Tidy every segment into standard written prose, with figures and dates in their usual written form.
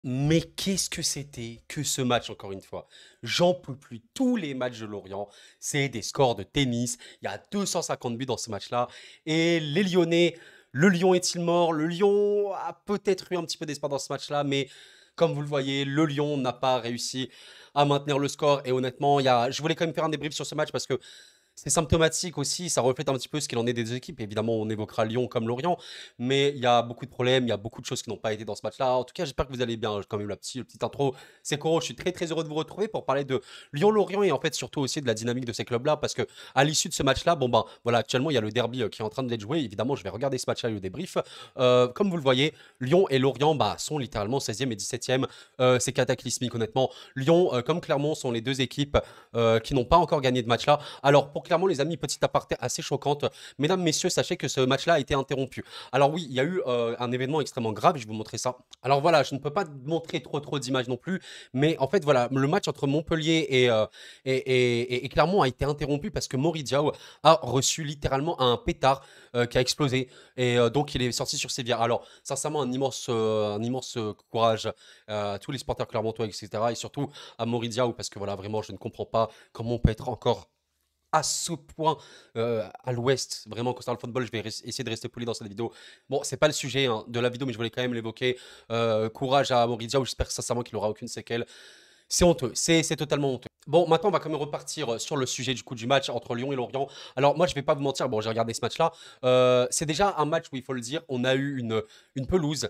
Mais qu'est-ce que c'était que ce match, encore une fois? J'en peux plus. Tous les matchs de Lorient, c'est des scores de tennis. Il y a 250 buts dans ce match-là. Et les Lyonnais, le Lyon est-il mort? Le Lyon a peut-être eu un petit peu d'espoir dans ce match-là, mais comme vous le voyez, le Lyon n'a pas réussi à maintenir le score. Et honnêtement, je voulais quand même faire un débrief sur ce match parce que c'est symptomatique aussi, ça reflète un petit peu ce qu'il en est des 2 équipes. Évidemment, on évoquera Lyon comme Lorient, mais il y a beaucoup de problèmes, il y a beaucoup de choses qui n'ont pas été dans ce match-là. En tout cas, j'espère que vous allez bien. Quand même la petite intro, c'est Koro, je suis très, très heureux de vous retrouver pour parler de Lyon-Lorient et en fait, surtout aussi de la dynamique de ces clubs-là parce que à l'issue de ce match-là, bon, ben, voilà, actuellement, il y a le derby, qui est en train d'être joué. Évidemment, je vais regarder ce match-là et le débrief. Comme vous le voyez, Lyon et Lorient, bah, sont littéralement 16e et 17e. C'est cataclysmique, honnêtement. Lyon, comme Clermont, sont les 2 équipes, qui n'ont pas encore gagné de match-là. Alors, pour Clermont, les amis, petite aparté assez choquante. Mesdames, messieurs, sachez que ce match-là a été interrompu. Alors oui, il y a eu un événement extrêmement grave, je vais vous montrer ça. Alors voilà, je ne peux pas montrer trop d'images non plus, mais en fait, voilà, le match entre Montpellier et Clermont a été interrompu parce que Maury Diaw a reçu littéralement un pétard qui a explosé et donc il est sorti sur sévière. Alors, sincèrement, un immense courage à tous les supporters clermontois, etc. Et surtout à Maury Diaw parce que voilà, vraiment, je ne comprends pas comment on peut être encore à ce point à l'ouest, vraiment, concernant le football, je vais essayer de rester poli dans cette vidéo. Bon, c'est pas le sujet hein, de la vidéo, mais je voulais quand même l'évoquer. Courage à Maurizio, j'espère sincèrement qu'il aura aucune séquelle. C'est honteux, c'est totalement honteux. Bon, maintenant, on va quand même repartir sur le sujet du coup du match entre Lyon et Lorient. Alors, moi, je vais pas vous mentir, bon, j'ai regardé ce match-là. C'est déjà un match où, il faut le dire, on a eu une pelouse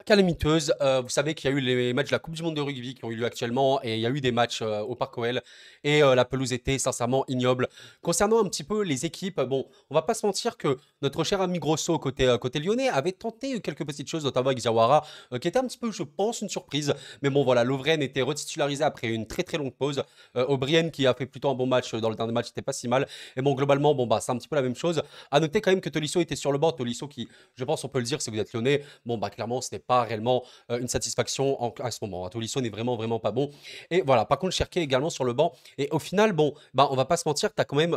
calamiteuse. Vous savez qu'il y a eu les matchs de la Coupe du Monde de rugby qui ont eu lieu actuellement et il y a eu des matchs au Parc OL et la pelouse était sincèrement ignoble. Concernant un petit peu les équipes, bon, on va pas se mentir que notre cher ami Grosso côté lyonnais avait tenté quelques petites choses, notamment avec Diawara, qui était un petit peu, je pense, une surprise. Mais bon, voilà, Lovren était retitularisé après une très longue pause. O'Brien qui a fait plutôt un bon match dans le dernier match, c'était pas si mal. Et bon, globalement, bon bah c'est un petit peu la même chose. À noter quand même que Tolisso était sur le banc, Tolisso qui, je pense, on peut le dire si vous êtes lyonnais, bon, bah, clairement, ce n'est pas réellement une satisfaction à ce moment. Tolisso n'est vraiment pas bon. Et voilà, par contre, Cherki également sur le banc. Et au final, bon, bah, on va pas se mentir, tu as quand même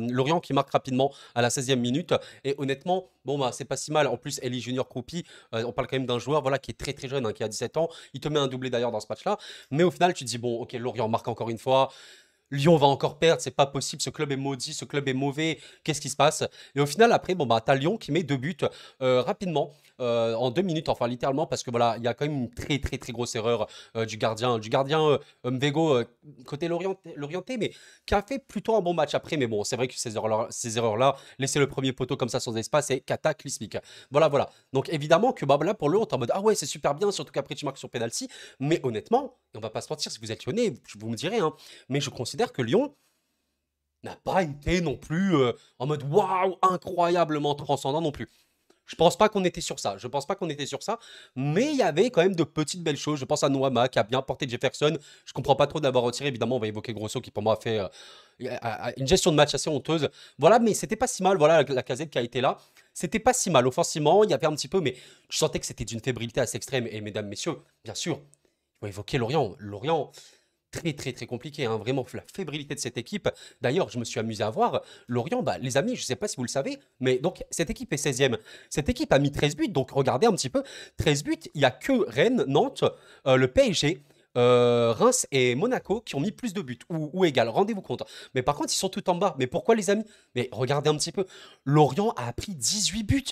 Lorient qui marque rapidement à la 16e minute. Et honnêtement, bon, bah, c'est pas si mal. En plus, Eli Junior Kroupi, on parle quand même d'un joueur voilà, qui est très jeune, hein, qui a 17 ans. Il te met un doublé d'ailleurs dans ce match-là. Mais au final, tu te dis, bon, ok, Lorient marque encore une fois. Lyon va encore perdre, c'est pas possible, ce club est maudit, ce club est mauvais, qu'est-ce qui se passe? Et au final, après, bon, bah, t'as Lyon qui met 2 buts rapidement, en 2 minutes, enfin littéralement, parce que voilà, il y a quand même une très grosse erreur du gardien Mvego côté l'orienté, mais qui a fait plutôt un bon match après. Mais bon, c'est vrai que ces erreurs-là, laisser le premier poteau comme ça sans espace, c'est cataclysmique. Voilà. Donc évidemment que bah, là, pour Lyon, t'es en mode ah ouais, c'est super bien, surtout qu'après tu marques sur penalty. Mais honnêtement, on va pas se mentir, si vous êtes lyonnais, vous me direz, hein, mais je considère que Lyon n'a pas été non plus en mode waouh, incroyablement transcendant non plus. Je pense pas qu'on était sur ça. Je pense pas qu'on était sur ça. Mais il y avait quand même de petites belles choses. Je pense à Noama qui a bien porté Jefferson. Je comprends pas trop d'avoir retiré. Évidemment, on va évoquer Grosso qui pour moi a fait une gestion de match assez honteuse. Voilà, mais c'était pas si mal. Voilà, la casette qui a été là. C'était pas si mal. Offensivement, il y avait un petit peu, mais je sentais que c'était d'une fébrilité assez extrême. Et mesdames, messieurs, bien sûr, il faut évoquer Lorient. Lorient, très compliqué, hein, vraiment la fébrilité de cette équipe. D'ailleurs, je me suis amusé à voir Lorient, bah, les amis, je ne sais pas si vous le savez, mais donc cette équipe est 16e. Cette équipe a mis 13 buts, donc regardez un petit peu, 13 buts, il n'y a que Rennes, Nantes, le PSG, Reims et Monaco qui ont mis plus de buts, ou égal, rendez-vous compte. Mais par contre, ils sont tout en bas. Mais pourquoi les amis? Mais regardez un petit peu, Lorient a pris 18 buts.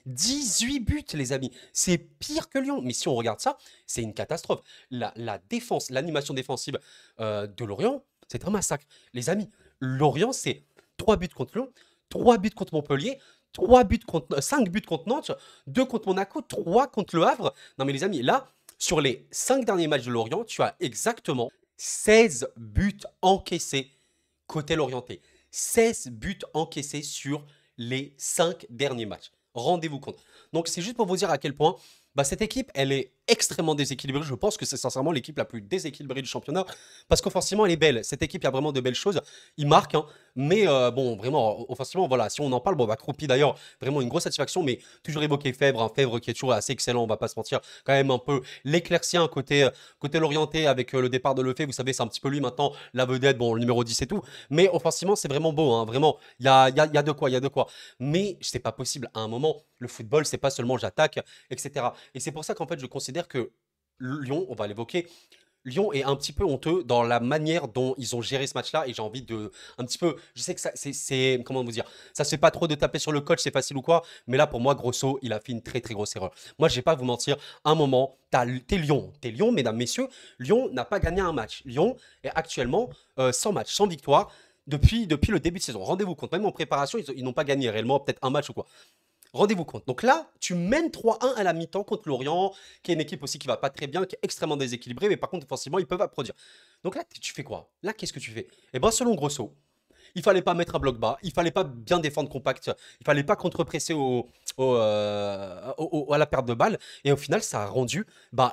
18 buts, les amis. C'est pire que Lyon. Mais si on regarde ça, c'est une catastrophe. La défense, l'animation défensive de Lorient, c'est un massacre. Les amis, Lorient, c'est 3 buts contre Lyon, 3 buts contre Montpellier, 5 buts contre Nantes, 2 contre Monaco, 3 contre Le Havre. Non mais les amis, là, sur les 5 derniers matchs de Lorient, tu as exactement 16 buts encaissés côté Lorientais. 16 buts encaissés sur les 5 derniers matchs. Rendez-vous compte. Donc c'est juste pour vous dire à quel point bah, cette équipe, elle est extrêmement déséquilibrée. Je pense que c'est sincèrement l'équipe la plus déséquilibrée du championnat parce qu'offensivement, elle est belle. Cette équipe, il y a vraiment de belles choses. Il marque, hein, mais bon, vraiment, offensivement, voilà, si on en parle, bon, bah, Croupi d'ailleurs, vraiment une grosse satisfaction, mais toujours évoquer Fèvre, hein, Fèvre qui est toujours assez excellent, on va pas se mentir, quand même un peu l'éclaircien côté l'orienté avec le départ de Lefebvre, vous savez, c'est un petit peu lui maintenant, la vedette, bon, le numéro 10 et tout, mais offensivement, c'est vraiment beau, hein, vraiment, il y a de quoi, il y a de quoi. Mais c'est pas possible, à un moment, le football, c'est pas seulement j'attaque, etc. Et c'est pour ça qu'en fait, je considère considère que Lyon, on va l'évoquer, Lyon est un petit peu honteux dans la manière dont ils ont géré ce match-là et j'ai envie de un petit peu, je sais que ça, comment vous dire, ça se fait pas trop de taper sur le coach, c'est facile ou quoi, mais là pour moi Grosso, il a fait une très très grosse erreur. Moi je vais pas vous mentir, un moment, t'es Lyon, mesdames, messieurs, Lyon n'a pas gagné un match. Lyon est actuellement sans match, sans victoire. Depuis le début de saison, rendez-vous compte, même en préparation, ils n'ont pas gagné réellement, peut-être un match ou quoi. Rendez-vous compte. Donc là, tu mènes 3-1 à la mi-temps contre Lorient, qui est une équipe aussi qui va pas très bien, qui est extrêmement déséquilibrée, mais par contre, offensivement, ils peuvent produire. Donc là, tu fais quoi? Là, qu'est-ce que tu fais? Eh bien, selon Grosso, il fallait pas mettre un bloc bas, il fallait pas bien défendre compact, il fallait pas contre-presser à la perte de balle. Et au final, ça a rendu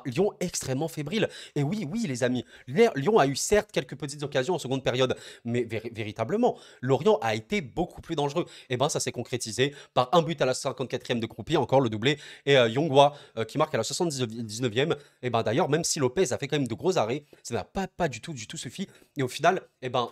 Lyon extrêmement fébrile. Et oui, oui, les amis, Lyon a eu certes quelques petites occasions en seconde période, mais véritablement, Lorient a été beaucoup plus dangereux. Et ben, ça s'est concrétisé par un but à la 54e de Croupi, encore le doublé, et Yongwa qui marque à la 79e. Et ben d'ailleurs, même si Lopez a fait quand même de gros arrêts, ça n'a pas du tout suffi. Et au final,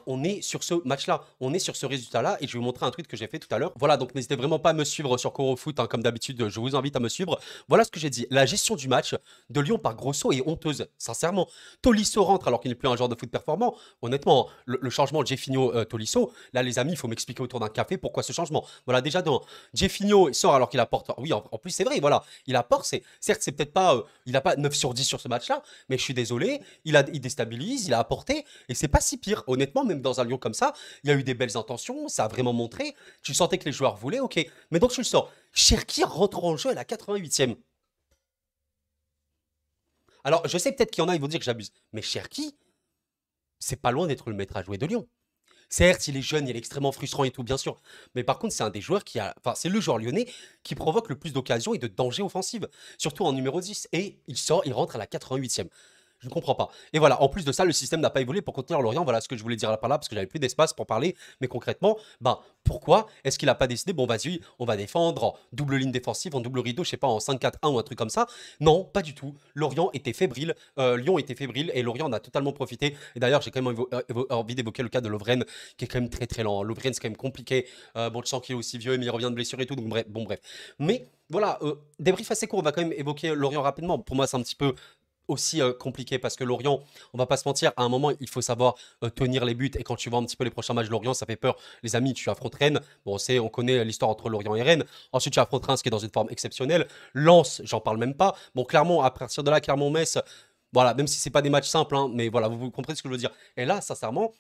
on est sur ce match-là, on est sur ce résultat-là, et je vais vous montrer un tweet que j'ai fait tout à l'heure. Voilà, donc n'hésitez vraiment pas à me suivre sur CoroFoot, hein, comme d'habitude, je vous invite à me suivre. Voilà ce que j'ai dit. La gestion du match de Lyon par Grosso est honteuse, sincèrement. Tolisso rentre alors qu'il n'est plus un joueur de foot performant. Honnêtement, le changement Jeffinho-Tolisso, là les amis, il faut m'expliquer autour d'un café pourquoi ce changement. Voilà, déjà dans Jeffinho sort alors qu'il apporte. Oui, en plus c'est vrai, voilà, il apporte. Certes, c'est peut-être pas, il n'a pas 9 sur 10 sur ce match-là, mais je suis désolé, il déstabilise, il a apporté, et c'est pas si pire. Honnêtement, même dans un Lyon comme ça, il y a eu des belles intentions, ça a vraiment montré. Tu sentais que les joueurs voulaient, ok. Mais donc tu le sors. Cherki rentre en jeu à la 88e. Alors, je sais peut-être qu'il y en a, ils vont dire que j'abuse. Mais Cherki, c'est pas loin d'être le maître à jouer de Lyon. Certes, il est jeune, il est extrêmement frustrant et tout, bien sûr. Mais par contre, c'est un des joueurs qui a. Enfin, c'est le joueur lyonnais qui provoque le plus d'occasions et de dangers offensifs. Surtout en numéro 10. Et il sort, il rentre à la 88e. Je ne comprends pas. Et voilà, en plus de ça, le système n'a pas évolué pour contenir Lorient. Voilà ce que je voulais dire par là, parce que j'avais plus d'espace pour parler. Mais concrètement, pourquoi est-ce qu'il n'a pas décidé, bon, vas-y, on va défendre en double ligne défensive, en double rideau, je sais pas, en 5-4-1 ou un truc comme ça? Non, pas du tout. Lorient était fébrile, Lyon était fébrile, et Lorient en a totalement profité. Et d'ailleurs, j'ai quand même envie d'évoquer le cas de Lovren, qui est quand même très très lent. Lovren, c'est quand même compliqué. Bon, je sens qu'il est aussi vieux, mais il revient de blessure et tout, donc bref, bon, bref. Mais voilà, débrief assez court, on va quand même évoquer Lorient rapidement. Pour moi, c'est un petit peu aussi compliqué parce que Lorient, on va pas se mentir, à un moment, il faut savoir tenir les buts. Et quand tu vois un petit peu les prochains matchs de Lorient, ça fait peur. Les amis, tu affrontes Rennes. Bon, on connaît l'histoire entre Lorient et Rennes. Ensuite, tu affrontes Reims qui est dans une forme exceptionnelle. Lens, j'en parle même pas. Bon, Clermont, à partir de là, Clermont-Metz, voilà, même si c'est pas des matchs simples, hein, mais voilà, vous comprenez ce que je veux dire. Et là, sincèrement,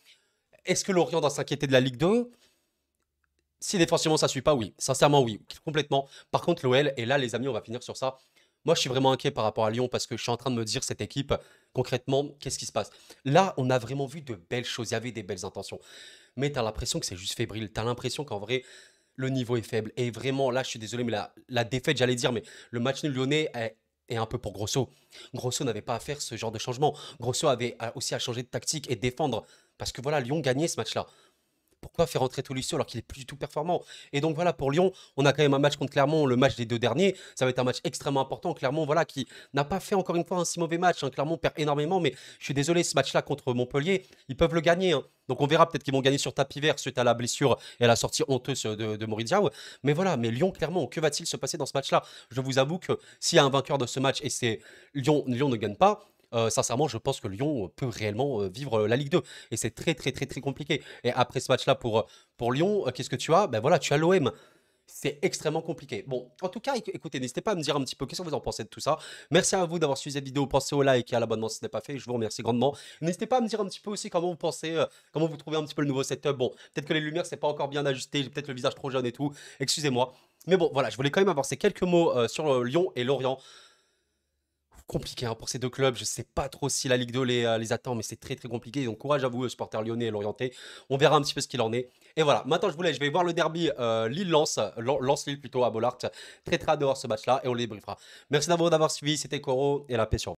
est-ce que Lorient doit s'inquiéter de la Ligue 2? Si défensivement ça suit pas, oui. Sincèrement, oui. Complètement. Par contre, l'OL, et là, les amis, on va finir sur ça. Moi, je suis vraiment inquiet par rapport à Lyon parce que je suis en train de me dire, cette équipe, concrètement, qu'est-ce qui se passe? Là, on a vraiment vu de belles choses. Il y avait des belles intentions. Mais tu as l'impression que c'est juste fébrile. Tu as l'impression qu'en vrai, le niveau est faible. Et vraiment, là, je suis désolé, mais la défaite, j'allais dire, mais le match nul lyonnais est un peu pour Grosso. Grosso n'avait pas à faire ce genre de changement. Grosso avait aussi à changer de tactique et défendre. Parce que voilà, Lyon gagnait ce match-là. Pourquoi faire rentrer Tolisso alors qu'il est plus du tout performant? Et donc voilà, pour Lyon, on a quand même un match contre Clermont, le match des deux derniers. Ça va être un match extrêmement important. Clermont, voilà, qui n'a pas fait encore une fois un si mauvais match, hein. Clermont perd énormément, mais je suis désolé, ce match-là contre Montpellier, ils peuvent le gagner, hein. Donc on verra peut-être qu'ils vont gagner sur tapis vert suite à la blessure et à la sortie honteuse de Maurice Diaw. Mais voilà, mais Lyon, Clermont, que va-t-il se passer dans ce match-là? Je vous avoue que s'il y a un vainqueur de ce match et c'est Lyon, Lyon ne gagne pas. Sincèrement, je pense que Lyon peut réellement vivre la Ligue 2. Et c'est très, très, très, très compliqué. Et après ce match-là pour Lyon, qu'est-ce que tu as? Ben voilà, tu as l'OM. C'est extrêmement compliqué. Bon, en tout cas, écoutez, n'hésitez pas à me dire un petit peu qu'est-ce que vous en pensez de tout ça. Merci à vous d'avoir suivi cette vidéo. Pensez au like et à l'abonnement si ce n'est pas fait. Je vous remercie grandement. N'hésitez pas à me dire un petit peu aussi comment vous pensez, comment vous trouvez un petit peu le nouveau setup. Bon, peut-être que les lumières, c'est pas encore bien ajusté. J'ai peut-être le visage trop jaune et tout. Excusez-moi. Mais bon, voilà, je voulais quand même avoir ces quelques mots sur Lyon et Lorient. Compliqué hein, pour ces deux clubs. Je sais pas trop si la Ligue 2 les attend, mais c'est très très compliqué. Donc courage à vous, supporters lyonnais et l'orienté. On verra un petit peu ce qu'il en est. Et voilà, maintenant je vous laisse, je vais voir le derby Lille-Lens, Lens-Lille plutôt à Bollaert. Très très hâte de voir ce match-là et on les débriefera. Merci d'avoir suivi, c'était Coro et la paix sur vous.